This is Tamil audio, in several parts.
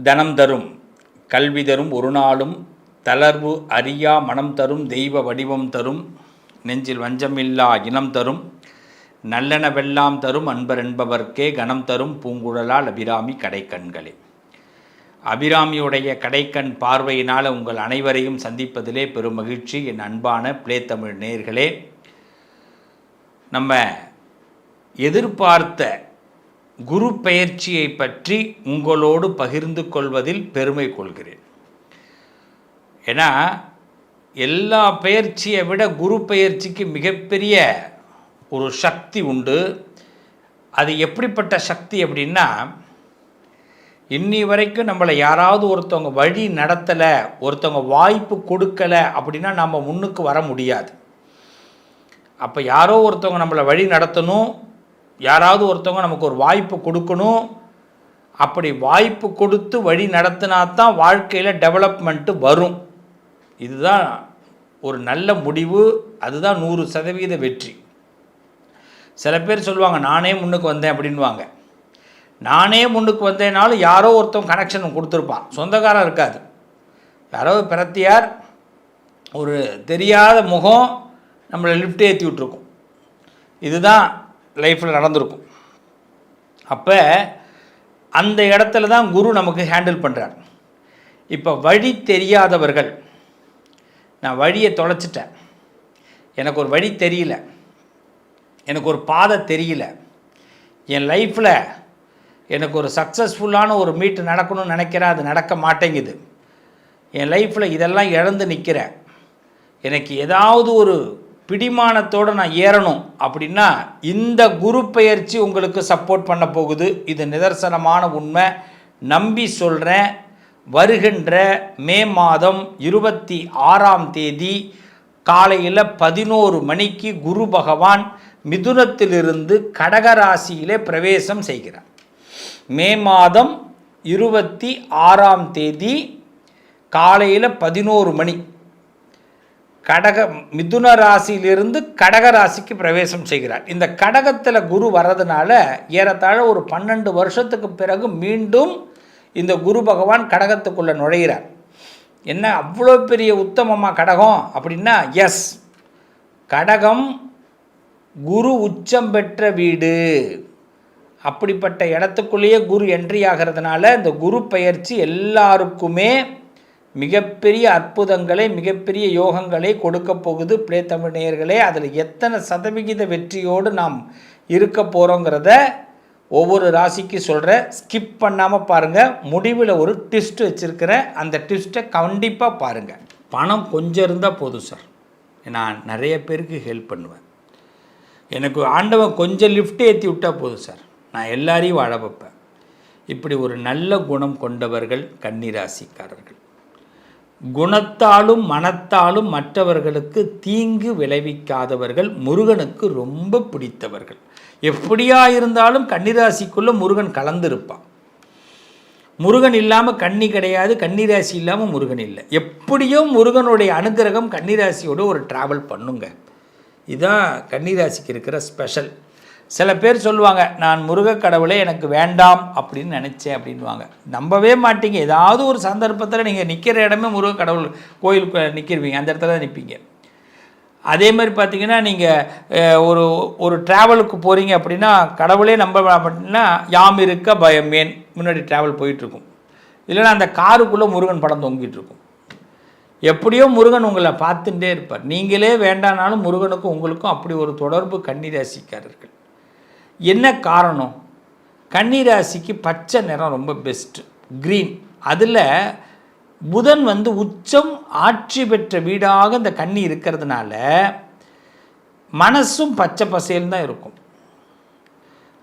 தனம் தரும் கல்வி தரும் ஒரு நாளும் தளர்வு அறியா மனம் தரும் தெய்வ வடிவம் தரும் நெஞ்சில் வஞ்சமில்லா இனம் தரும் நல்லனவெல்லாம் தரும் அன்பர் என்பவர்க்கே கணம் தரும் பூங்குழலால் அபிராமி கடைக்கண்களே. அபிராமியுடைய கடைக்கண் பார்வையினால் உங்கள் அனைவரையும் சந்திப்பதிலே பெரும் மகிழ்ச்சி. என் அன்பான பிளே தமிழ் நேயர்களே, நம்ம எதிர்பார்த்த குரு பெயர்ச்சியை பற்றி உங்களோடு பகிர்ந்து கொள்வதில் பெருமை கொள்கிறேன். ஏன்னா எல்லா பெயர்ச்சியை விட குரு பெயர்ச்சிக்கு மிகப்பெரிய ஒரு சக்தி உண்டு. அது எப்படிப்பட்ட சக்தி அப்படின்னா, இன்னி வரைக்கும் நம்மளை யாராவது ஒருத்தவங்க வழி நடத்தலை, ஒருத்தவங்க வாய்ப்பு கொடுக்கலை அப்படின்னா நம்ம முன்னுக்கு வர முடியாது. அப்போ யாரோ ஒருத்தவங்க நம்மளை வழி நடத்தணும், யாராவது ஒருத்தவங்க நமக்கு ஒரு வாய்ப்பு கொடுக்கணும். அப்படி வாய்ப்பு கொடுத்து வழி நடத்தினா தான் வாழ்க்கையில் டெவலப்மெண்ட்டு வரும். இதுதான் ஒரு நல்ல முடிவு, அதுதான் 100% வெற்றி. சில பேர் சொல்லுவாங்க நானே முன்னுக்கு வந்தேன் அப்படின்வாங்க. நானே முன்னுக்கு வந்தேனாலும் யாரோ ஒருத்தவங்க கனெக்ஷன் கொடுத்துருப்பான், சொந்தக்காரன் இருக்காது. யாரோ பிரத்தியார் ஒரு தெரியாத முகம் நம்மளை லிஃப்ட் ஏற்றி விட்டுருக்கும். இதுதான் லைஃப்பில் நடந்திருக்கும். அப்போ அந்த இடத்துல தான் குரு நமக்கு ஹேண்டில் பண்ணுறார். இப்போ வழி தெரியாதவர்கள், நான் வழியை தொலைச்சிட்டேன், எனக்கு ஒரு வழி தெரியல, எனக்கு ஒரு பாதை தெரியல, என் லைஃப்பில் எனக்கு ஒரு சக்ஸஸ்ஃபுல்லான ஒரு மீட் நடக்கணும்னு நினைக்கிறேன், அது நடக்க மாட்டேங்குது, என் லைஃப்பில் இதெல்லாம் இழந்து நிற்கிறேன், எனக்கு ஏதாவது ஒரு பிடிமானத்தோடு நான் ஏறணும் அப்படின்னா இந்த குரு பெயர்ச்சி உங்களுக்கு சப்போர்ட் பண்ண போகுது. இது நிதர்சனமான உண்மை, நம்பி சொல்கிறேன். வருகின்ற மே மாதம் 26ஆம் தேதி காலையில் 11 மணிக்கு குரு பகவான் மிதுனத்திலிருந்து கடகராசியிலே பிரவேசம் செய்கிறார். மே மாதம் 26ஆம் தேதி காலையில் 11 மணி மிதுன ராசியிலிருந்து கடகராசிக்கு பிரவேசம் செய்கிறார். இந்த கடகத்தில் குரு வர்றதுனால ஏறத்தாழ ஒரு 12 வருஷத்துக்கு பிறகு மீண்டும் இந்த குரு பகவான் கடகத்துக்குள்ளே நுழைகிறார். என்ன அவ்வளோ பெரிய உத்தமமாக கடகம் அப்படின்னா, எஸ், கடகம் குரு உச்சம் பெற்ற வீடு. அப்படிப்பட்ட இடத்துக்குள்ளேயே குரு என்ட்ரி ஆகிறதுனால இந்த குரு பெயர்ச்சி எல்லாருக்குமே மிகப்பெரிய அற்புதங்களை, மிகப்பெரிய யோகங்களை கொடுக்க போகுது. பிளே தமிழ் நேயர்களே, அதில் எத்தனை சதவிகித வெற்றியோடு நாம் இருக்க போகிறோங்கிறத ஒவ்வொரு ராசிக்கு சொல்கிறேன். ஸ்கிப் பண்ணாமல் பாருங்கள். முடிவில் ஒரு ட்விஸ்ட் வச்சுருக்கிறேன், அந்த ட்விஸ்ட்டை கண்டிப்பாக பாருங்கள். பணம் கொஞ்சம் இருந்தால் போதும் சார், நான் நிறைய பேருக்கு ஹெல்ப் பண்ணுவேன். எனக்கு ஆண்டவன் கொஞ்சம் லிஃப்ட் ஏற்றி விட்டால் போதும் சார், நான் எல்லாரையும் வாழ வைப்பேன். இப்படி ஒரு நல்ல குணம் கொண்டவர்கள் கன்னிராசிக்காரர்கள். குணத்தாலும் மனத்தாலும் மற்றவர்களுக்கு தீங்கு விளைவிக்காதவர்கள், முருகனுக்கு ரொம்ப பிடித்தவர்கள். எப்படியா இருந்தாலும் கன்னிராசிக்குள்ளே முருகன் கலந்துருப்பான். முருகன் இல்லாமல் கன்னி கிடையாது, கன்னிராசி இல்லாமல் முருகன் இல்லை. எப்படியும் முருகனுடைய அனுகிரகம் கன்னிராசியோடு ஒரு ட்ராவல் பண்ணுங்க. இதுதான் கன்னிராசிக்கு இருக்கிற ஸ்பெஷல். சில பேர் சொல்லுவாங்க, நான் முருக கடவுளே எனக்கு வேண்டாம் அப்படின்னு நினச்சேன் அப்படின்வாங்க. நம்பவே மாட்டீங்க. ஏதாவது ஒரு சந்தர்ப்பத்தில் நீங்கள் நிற்கிற இடமே முருக கடவுள் கோயிலுக்கு நிற்கிருவீங்க, அந்த இடத்துல தான் நிற்பீங்க. அதே மாதிரி பார்த்தீங்கன்னா, நீங்கள் ஒரு ட்ராவலுக்கு போகிறீங்க அப்படின்னா கடவுளே நம்ப அப்படின்னா யாம் இருக்க பயம் ஏன் முன்னாடி ட்ராவல் போயிட்டுருக்கும். இல்லைன்னா அந்த காருக்குள்ளே முருகன் படம் தொங்கிட்டு இருக்கும். எப்படியோ முருகன் உங்களை பார்த்துட்டே இருப்பார். நீங்களே வேண்டானாலும் முருகனுக்கும் உங்களுக்கும் அப்படி ஒரு தொடர்பு கன்னிராசிக்காரர்கள். என்ன காரணம்? கன்னிராசிக்கு பச்சை நிறம் ரொம்ப பெஸ்ட்டு, க்ரீன். அதில் புதன் உச்சம் ஆட்சி பெற்ற வீடாக இந்த கன்னி இருக்கிறதுனால மனசும் பச்சை பசேல்னு தான் இருக்கும்.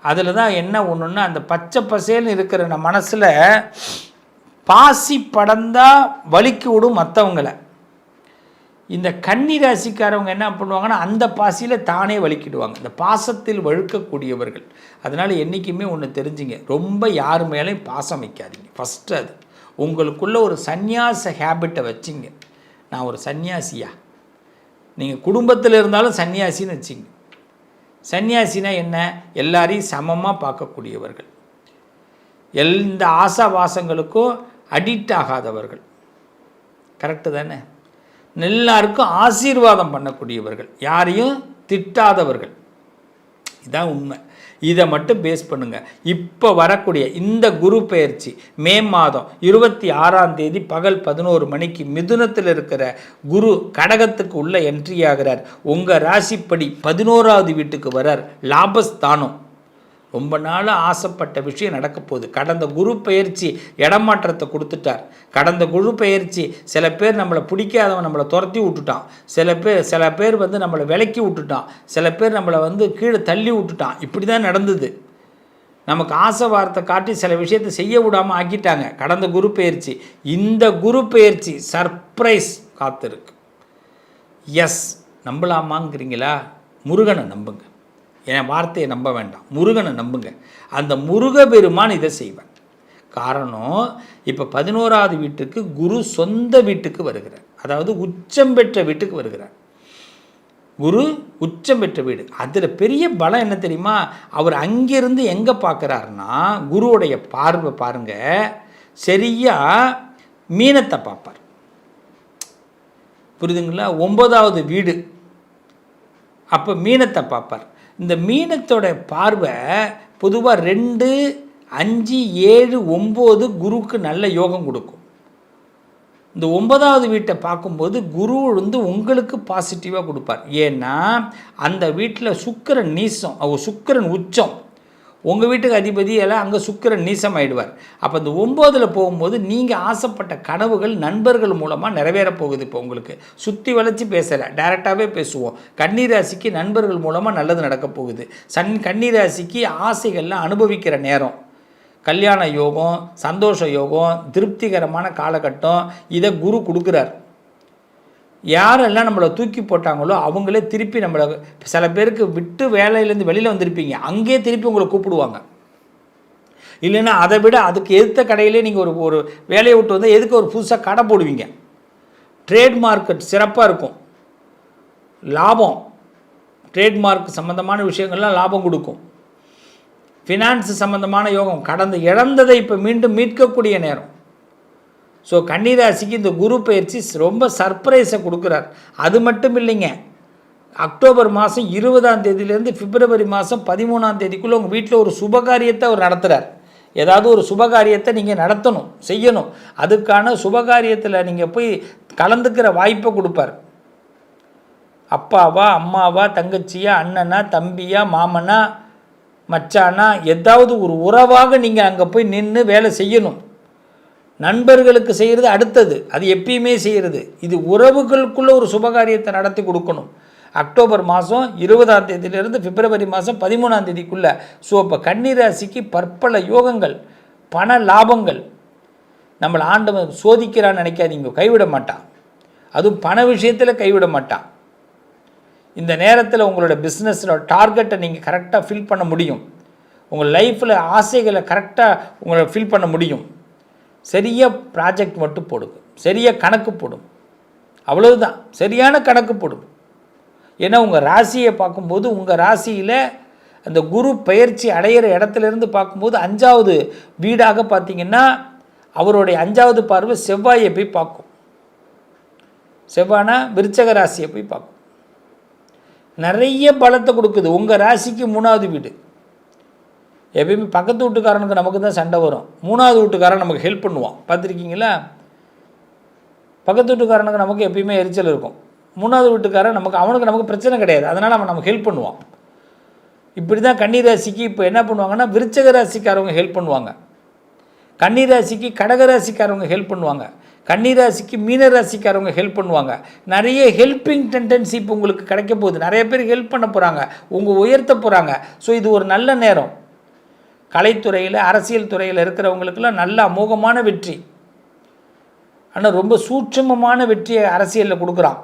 அதில் தான் என்ன ஒன்றுன்னா, அந்த பச்சை பசேல்னு இருக்கிற மனசில் பாசி படந்தால் வலிக்கு விடும் மற்றவங்களை. இந்த கன்னி ராசிக்காரவங்க என்ன பண்ணுவாங்கன்னா, அந்த பாசியில் தானே வலிக்கிடுவாங்க. இந்த பாசத்தில் வழுக்கக்கூடியவர்கள். அதனால் என்றைக்குமே ஒன்று தெரிஞ்சுங்க, ரொம்ப யார் மேலேயும் பாசம் வைக்காதீங்க. ஃபஸ்ட்டு அது உங்களுக்குள்ள ஒரு சந்நியாச ஹேபிட்டை வச்சுங்க. நான் ஒரு சன்னியாசியா, நீங்கள் குடும்பத்தில் இருந்தாலும் சன்னியாசின்னு வச்சுங்க. சன்னியாசினா என்ன? எல்லாரையும் சமமாக பார்க்கக்கூடியவர்கள். எந்த ஆசாவாசங்களுக்கும் அடிக்ட் ஆகாதவர்கள். கரெக்டு தானே? எல்லாருக்கும் ஆசீர்வாதம் பண்ணக்கூடியவர்கள், யாரையும் திட்டாதவர்கள். இதான் உண்மை. இதை மட்டும் பேஸ் பண்ணுங்கள். இப்போ வரக்கூடிய இந்த குரு பெயர்ச்சி மே மாதம் 26ஆம் தேதி பகல் 11 மணிக்கு மிதுனத்தில் இருக்கிற குரு கடகத்துக்கு உள்ள என்ட்ரி ஆகிறார். உங்கள் ராசிப்படி 11வது வீட்டுக்கு வரார். லாபஸ்தானம். ரொம்ப நாளாக ஆசைப்பட்ட விஷயம் நடக்க போகுது. கடந்த குரு பெயர்ச்சி இடமாற்றத்தை கொடுத்துட்டார். கடந்த குரு பெயர்ச்சி சில பேர் நம்மளை பிடிக்காதவன் நம்மளை துரத்தி விட்டுட்டான். சில பேர் வந்து நம்மளை விலக்கி விட்டுட்டான். சில பேர் நம்மளை வந்து கீழே தள்ளி விட்டுட்டான். இப்படி தான் நடந்தது. நமக்கு ஆசை வார்த்தை காட்டி சில விஷயத்தை செய்ய விடாமல் ஆக்கிட்டாங்க கடந்த குரு பெயர்ச்சி. இந்த குரு பெயர்ச்சி சர்ப்ரைஸ் காத்திருக்கு. எஸ், நம்பலாமாங்கிறீங்களா? முருகனை நம்புங்க. என் வார்த்தையை நம்ப வேண்டாம், முருகனை நம்புங்க. அந்த முருக பெருமான் இதை செய்வார். காரணம், இப்போ 11வது வீட்டுக்கு குரு சொந்த வீட்டுக்கு வருகிறார். அதாவது உச்சம் பெற்ற வீட்டுக்கு வருகிறார். குரு உச்சம் பெற்ற வீடு. அதில் பெரிய பலம் என்ன தெரியுமா? அவர் அங்கிருந்து எங்கே பார்க்குறாருன்னா, குருவுடைய பார்வை பாருங்க, சரியாக மீனத்தை பார்ப்பார். புரியுதுங்களா? 9வது வீடு. அப்போ மீனத்தை பார்ப்பார். இந்த மீனத்தோட பார்வை பொதுவாக 2, 5, 7, 9 குருவுக்கு நல்ல யோகம் கொடுக்கும். இந்த 9வது வீட்டை பார்க்கும்போது குரு வந்து உங்களுக்கு பாசிட்டிவாக கொடுப்பார். ஏன்னா அந்த வீட்டில் சுக்கிரன் நீசம், அவர் சுக்கிரன் உச்சம். உங்கள் வீட்டுக்கு அதிபதி எல்லாம் அங்கே சுக்கிரன் நீசம் ஆகிடுவார். அப்போ இந்த 9ல் போகும்போது நீங்கள் ஆசைப்பட்ட கனவுகள் நண்பர்கள் மூலமாக நிறைவேறப் போகுது. இப்போ உங்களுக்கு சுற்றி வளைச்சி பேசலை, டைரெக்டாகவே பேசுவோம். கன்னிராசிக்கு நண்பர்கள் மூலமாக நல்லது நடக்க போகுது. கன்னிராசிக்கு ஆசைகள்லாம் அனுபவிக்கிற நேரம், கல்யாண யோகம், சந்தோஷ யோகம், திருப்திகரமான காலகட்டம், இதை குரு கொடுக்குறார். யாரெல்லாம் நம்மளை தூக்கி போட்டாங்களோ அவங்களே திருப்பி நம்மளை, சில பேருக்கு விட்டு வேலையிலேருந்து வெளியில் வந்திருப்பீங்க, அங்கேயே திருப்பி உங்களை கூப்பிடுவாங்க. இல்லைன்னா அதை விட அதுக்கு எதிர்த்த கடையிலே நீங்கள் ஒரு வேலையை விட்டு வந்து எதுக்கு ஒரு புதுசாக கடை போடுவீங்க. ட்ரேட் மார்க்கெட் சிறப்பாக இருக்கும். லாபம், ட்ரேட்மார்க் சம்மந்தமான விஷயங்கள்லாம் லாபம் கொடுக்கும். ஃபினான்ஸ் சம்மந்தமான யோகம், கடந்த இழந்ததை இப்போ மீண்டும் மீட்கக்கூடிய நேரம். ஸோ கன்னிராசிக்கு இந்த குரு பயிற்சி ரொம்ப சர்ப்ரைஸை கொடுக்குறார். அது மட்டும் இல்லைங்க, அக்டோபர் மாதம் 20ஆம் தேதியிலேருந்து பிப்ரவரி மாதம் 13ஆம் தேதிக்குள்ளே உங்கள் வீட்டில் ஒரு சுபகாரியத்தை அவர் நடத்துகிறார். ஏதாவது ஒரு சுபகாரியத்தை நீங்கள் நடத்தணும், செய்யணும். அதுக்கான சுபகாரியத்தில் நீங்கள் போய் கலந்துக்கிற வாய்ப்பை கொடுப்பார். அப்பாவா, அம்மாவா, தங்கச்சியா, அண்ணனா, தம்பியா, மாமனா, மச்சானா, ஏதாவது ஒரு உறவாக நீங்கள் அங்கே போய் நின்று வேலை செய்யணும். நண்பர்களுக்கு செய்கிறது அடுத்தது, அது எப்பயுமே செய்கிறது. இது உறவுகளுக்குள்ளே ஒரு சுபகாரியத்தை நடத்தி கொடுக்கணும். அக்டோபர் மாதம் 20ஆம் தேதியிலிருந்து பிப்ரவரி மாதம் 13ஆம் தேதிக்குள்ளே. ஸோ இப்போ கன்னிராசிக்கு பற்பல யோகங்கள், பண லாபங்கள். நம்மளை ஆண்டவன் சோதிக்கிறான்னு நினைக்காதீங்க, கைவிட மாட்டான். அதுவும் பண விஷயத்தில் கைவிட மாட்டான். இந்த நேரத்தில் உங்களோட பிஸ்னஸில் டார்கெட்டை நீங்கள் கரெக்டாக ஃபில் பண்ண முடியும். உங்கள் லைஃப்பில் ஆசைகளை கரெக்டாக உங்களை ஃபில் பண்ண முடியும். சரியாக ப்ராஜெக்ட் மட்டும் போடுங்க, சரியாக கணக்கு போடும், அவ்வளவுதான். சரியான கணக்கு போடும். ஏன்னா உங்கள் ராசியை பார்க்கும்போது உங்கள் ராசியில் அந்த குரு பெயர்ச்சி அடையிற இடத்துலேருந்து பார்க்கும்போது 5வது வீடாக பார்த்திங்கன்னா அவருடைய 5வது பார்வை செவ்வாயை போய் பார்க்கும். செவ்வானா விருச்சக ராசியை போய் பார்க்கும். நிறைய பலத்தை கொடுக்குது. உங்கள் ராசிக்கு 3வது வீடு. எப்பயுமே பக்கத்து வீட்டுக்காரனுக்கு நமக்கு தான் சண்டை வரும், 3வது வீட்டுக்காரன் நமக்கு ஹெல்ப் பண்ணுவான். பார்த்துருக்கீங்களா? பக்கத்து வீட்டுக்காரனுக்கு நமக்கு எப்பயுமே எரிச்சல் இருக்கும். 3வது வீட்டுக்காரன் அவனுக்கு பிரச்சனை கிடையாது, அதனால் அவன் நமக்கு ஹெல்ப் பண்ணுவான். இப்படி தான் கன்னிராசிக்கு இப்போ என்ன பண்ணுவாங்கன்னா விருச்சக ராசிக்காரவங்க ஹெல்ப் பண்ணுவாங்க, கன்னிராசிக்கு கடகராசிக்காரவங்க ஹெல்ப் பண்ணுவாங்க, கன்னிராசிக்கு மீனராசிக்காரவங்க ஹெல்ப் பண்ணுவாங்க. நிறைய ஹெல்பிங் டெண்டன்சி இப்போ உங்களுக்கு கிடைக்க போகுது. நிறைய பேர் ஹெல்ப் பண்ண போகிறாங்க, உங்கள் உயர்த்த போகிறாங்க. ஸோ இது ஒரு நல்ல நேரம். கலைத்துறையில், அரசியல் துறையில் இருக்கிறவங்களுக்கெல்லாம் நல்ல அமோகமான வெற்றி. ஆனால் ரொம்ப சூட்சமமான வெற்றியை அரசியலில் கொடுக்குறான்.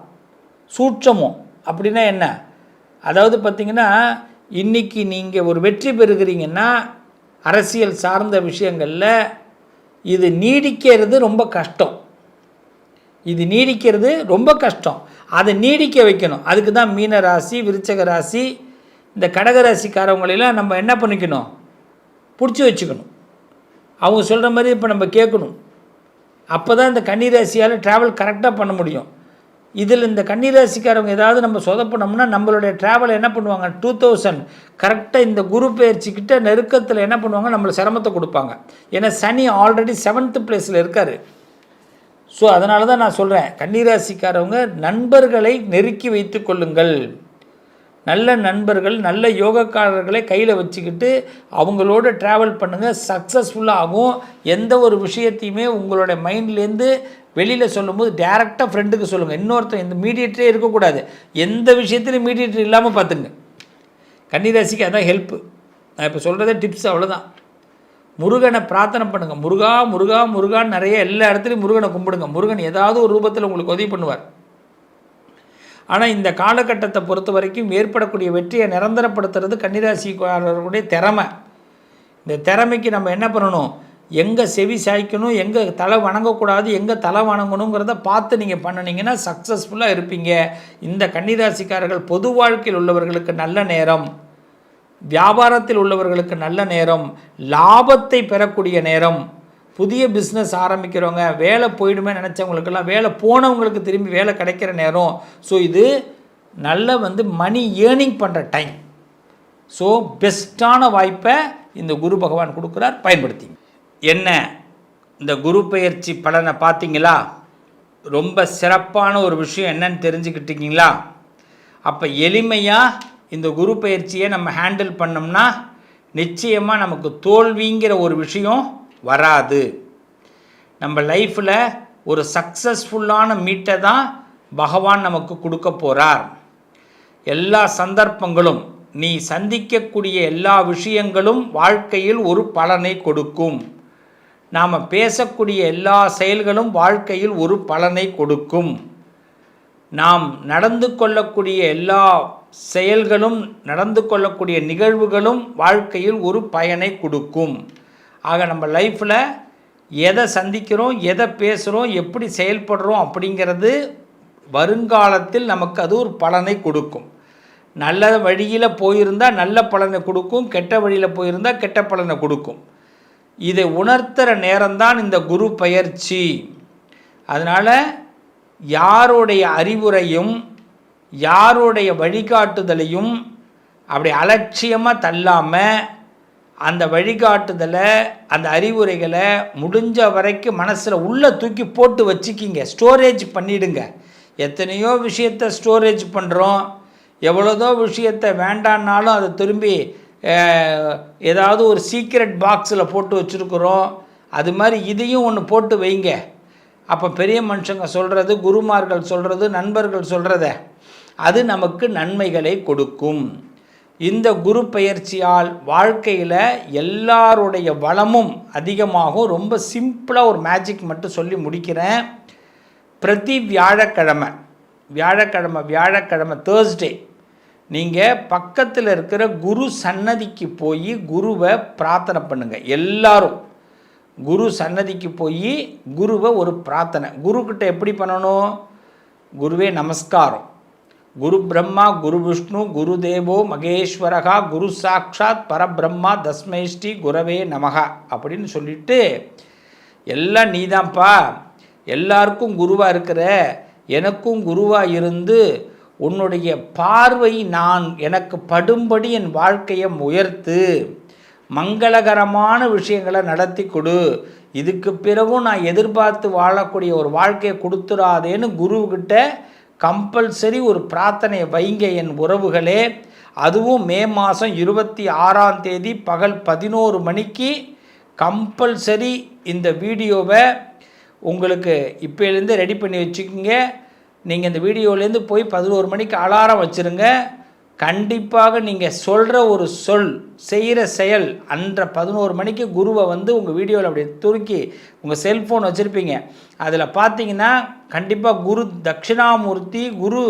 சூட்சமம் அப்படின்னா என்ன? அதாவது பார்த்திங்கன்னா இன்றைக்கி நீங்கள் ஒரு வெற்றி பெறுகிறீங்கன்னா அரசியல் சார்ந்த விஷயங்களில் இது நீடிக்கிறது ரொம்ப கஷ்டம். இது நீடிக்கிறது ரொம்ப கஷ்டம். அதை நீடிக்க வைக்கணும். அதுக்கு தான் மீன ராசி, விருச்சக ராசி, இந்த கடகராசிக்காரவங்களெல்லாம் நம்ம என்ன பண்ணிக்கணும்? பிடிச்சி வச்சுக்கணும். அவங்க சொல்கிற மாதிரி இப்போ நம்ம கேட்கணும். அப்போ தான் இந்த கன்னிராசியால் ட்ராவல் கரெக்டாக பண்ண முடியும். இதில் இந்த கன்னிராசிக்காரவங்க ஏதாவது நம்ம சொதப்பினோம்னா நம்மளுடைய ட்ராவலை என்ன பண்ணுவாங்க, 2000 கரெக்டாக இந்த குரு பயிற்சிக்கிட்ட நெருக்கத்தில் என்ன பண்ணுவாங்க, நம்மளை சிரமத்தை கொடுப்பாங்க. ஏன்னா சனி ஆல்ரெடி 7th பிளேஸில் இருக்கார். ஸோ அதனால தான் நான் சொல்கிறேன், கன்னிராசிக்காரவங்க நண்பர்களை நெருக்கி வைத்து கொள்ளுங்கள். நல்ல நண்பர்கள், நல்ல யோகக்காரர்களை கையில் வச்சுக்கிட்டு அவங்களோட ட்ராவல் பண்ணுங்கள். சக்ஸஸ்ஃபுல்லாக ஆகும். எந்த ஒரு விஷயத்தையுமே உங்களோட மைண்ட்லேருந்து வெளியில் சொல்லும்போது டேரெக்டாக ஃப்ரெண்டுக்கு சொல்லுங்கள். இன்னொருத்தர் இந்த மீடியேட்டரே இருக்கக்கூடாது. எந்த விஷயத்துலையும் மீடியேட்டர் இல்லாமல் பார்த்துங்க. கன்னிராசிக்கு அதான் ஹெல்ப்பு. நான் இப்போ சொல்கிறதே டிப்ஸ், அவ்வளோதான். முருகனை பிரார்த்தனை பண்ணுங்கள். முருகா முருகா முருகான்னு நிறைய எல்லா இடத்துலையும் முருகனை கும்பிடுங்க. முருகன் ஏதாவது ஒரு ரூபத்தில் உங்களுக்கு உதவி பண்ணுவார். ஆனால் இந்த காலகட்டத்தை பொறுத்த வரைக்கும் ஏற்படக்கூடிய வெற்றியை நிரந்தரப்படுத்துறது கன்னிராசிக்காரர்களுடைய திறமை. இந்த திறமைக்கு நம்ம என்ன பண்ணணும், எங்கே செவி சாய்க்கணும், எங்கே தலை வணங்கக்கூடாது, எங்கே தலை வணங்கணுங்கிறத பார்த்து நீங்கள் பண்ணினீங்கன்னா சக்ஸஸ்ஃபுல்லாக இருப்பீங்க. இந்த கன்னிராசிக்காரர்கள் பொது வாழ்க்கையில் உள்ளவர்களுக்கு நல்ல நேரம், வியாபாரத்தில் உள்ளவர்களுக்கு நல்ல நேரம், லாபத்தை பெறக்கூடிய நேரம், புதிய பிஸ்னஸ் ஆரம்பிக்கிறவங்க, வேலை போயிடுமே நினச்சவங்களுக்கெல்லாம் வேலை போனவங்களுக்கு திரும்பி வேலை கிடைக்கிற நேரம். ஸோ இது நல்ல மணி ஏர்னிங் பண்ணுற டைம். ஸோ பெஸ்ட்டான வாய்ப்பை இந்த குரு பகவான் கொடுக்குறார், பயன்படுத்தி. என்ன இந்த குரு பெயர்ச்சி பலனை பார்த்தீங்களா? ரொம்ப சிறப்பான ஒரு விஷயம் என்னன்னு தெரிஞ்சுக்கிட்டீங்களா? அப்போ எளிமையாக இந்த குரு பயிற்சியை நம்ம ஹேண்டில் பண்ணோம்னா நிச்சயமாக நமக்கு தோல்விங்கிற ஒரு விஷயம் வராது. நம்ம லைஃப்பில் ஒரு சக்ஸஸ்ஃபுல்லான மீட்டை தான் பகவான் நமக்கு கொடுக்க போகிறார். எல்லா சந்தர்ப்பங்களும், நீ சந்திக்கக்கூடிய எல்லா விஷயங்களும் வாழ்க்கையில் ஒரு பலனை கொடுக்கும். நாம் பேசக்கூடிய எல்லா செயல்களும் வாழ்க்கையில் ஒரு பலனை கொடுக்கும். நாம் நடந்து கொள்ளக்கூடிய எல்லா செயல்களும், நடந்து கொள்ளக்கூடிய நிகழ்வுகளும் வாழ்க்கையில் ஒரு பயனை கொடுக்கும். ஆக நம்ம லைஃப்பில் எதை சந்திக்கிறோம், எதை பேசுகிறோம், எப்படி செயல்படுறோம் அப்படிங்கிறது வருங்காலத்தில் நமக்கு அது ஒரு பலனை கொடுக்கும். நல்ல வழியில் போயிருந்தால் நல்ல பலனை கொடுக்கும், கெட்ட வழியில் போயிருந்தால் கெட்ட பலனை கொடுக்கும். இதை உணர்த்துகிற நேரம்தான் இந்த குரு பயிற்சி. அதனால் யாருடைய அறிவுரையும் யாருடைய வழிகாட்டுதலையும் அப்படி அலட்சியமாக தள்ளாமல் அந்த வழிகாட்டுதலை, அந்த அறிவுரைகளை முடிஞ்ச வரைக்கும் மனசில் உள்ளே தூக்கி போட்டு வச்சுக்கிங்க, ஸ்டோரேஜ் பண்ணிவிடுங்க. எத்தனையோ விஷயத்தை ஸ்டோரேஜ் பண்ணுறோம், எவ்வளோதோ விஷயத்தை வேண்டான்னாலும் அதை திரும்பி ஏதாவது ஒரு சீக்ரெட் பாக்ஸில் போட்டு வச்சுருக்குறோம். அது மாதிரி இதையும் ஒன்று போட்டு வைங்க. அப்போ பெரிய மனுஷங்க சொல்கிறது, குருமார்கள் சொல்கிறது, நண்பர்கள் சொல்கிறத அது நமக்கு நன்மைகளை கொடுக்கும். இந்த குரு பயிற்சியால் வாழ்க்கையில் எல்லாருடைய வளமும் அதிகமாகும். ரொம்ப சிம்பிளாக ஒரு மேஜிக் மட்டும் சொல்லி முடிக்கிறேன். பிரதி வியாழக்கிழமை தேர்ஸ்டே நீங்கள் பக்கத்தில் இருக்கிற குரு சன்னதிக்கு போய் குருவை பிரார்த்தனை பண்ணுங்கள். எல்லாரும் குரு சன்னதிக்கு போய் குருவை ஒரு பிரார்த்தனை. குருக்கிட்ட எப்படி பண்ணணும்? குருவே நமஸ்காரம், குரு பிரம்மா குரு விஷ்ணு குரு தேவோ மகேஸ்வரகா குரு சாட்சாத் பரபிரம்மா தஸ்மை ஸ்ரீ குரவே நமகா அப்படின்னு சொல்லிட்டு, எல்லாம் நீதான்ப்பா, எல்லாருக்கும் குருவாக இருக்கிற, எனக்கும் குருவாக இருந்து உன்னுடைய பார்வை நான் எனக்கு படும்படி என் வாழ்க்கையை உயர்த்து, மங்களகரமான விஷயங்களை நடத்தி கொடு, இதுக்கு பிறகும் நான் எதிர்பார்த்து வாழக்கூடிய ஒரு வாழ்க்கையை கொடுத்துடாதேன்னு குருக்கிட்ட கம்பல்சரி ஒரு பிரார்த்தனையை வைங்க என் உறவுகளே. அதுவும் மே மாதம் 26ஆம் தேதி பகல் 11 மணிக்கு கம்பல்சரி இந்த வீடியோவை உங்களுக்கு இப்போலேருந்து ரெடி பண்ணி வச்சுக்கோங்க. நீங்கள் இந்த வீடியோலேருந்து போய் 11 மணிக்கு அலாரம் வச்சுருங்க. கண்டிப்பாக நீங்கள் சொல்கிற ஒரு சொல், செய்கிற செயல் அன்ற 11 மணிக்கு குருவை உங்கள் வீடியோவில் அப்படி துருக்கி உங்கள் செல்ஃபோன் வச்சுருப்பீங்க. அதில் பார்த்தீங்கன்னா கண்டிப்பாக குரு தட்சிணாமூர்த்தி குரு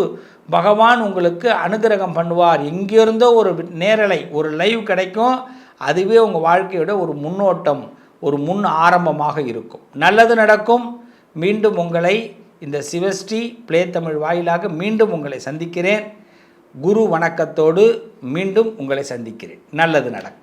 பகவான் உங்களுக்கு அனுகிரகம் பண்ணுவார். எங்கேருந்தோ ஒரு நேரலை, ஒரு லைவ் கிடைக்கும். அதுவே உங்கள் வாழ்க்கையோட ஒரு முன்னோட்டம், ஒரு முன் ஆரம்பமாக இருக்கும். நல்லது நடக்கும். மீண்டும் உங்களை இந்த சிவஸ்ரீ ப்ளே தமிழ் வாயிலாக மீண்டும் உங்களை சந்திக்கிறேன். குரு வணக்கத்தோடு மீண்டும் உங்களை சந்திக்கிறேன். நல்லது நடக்கும்.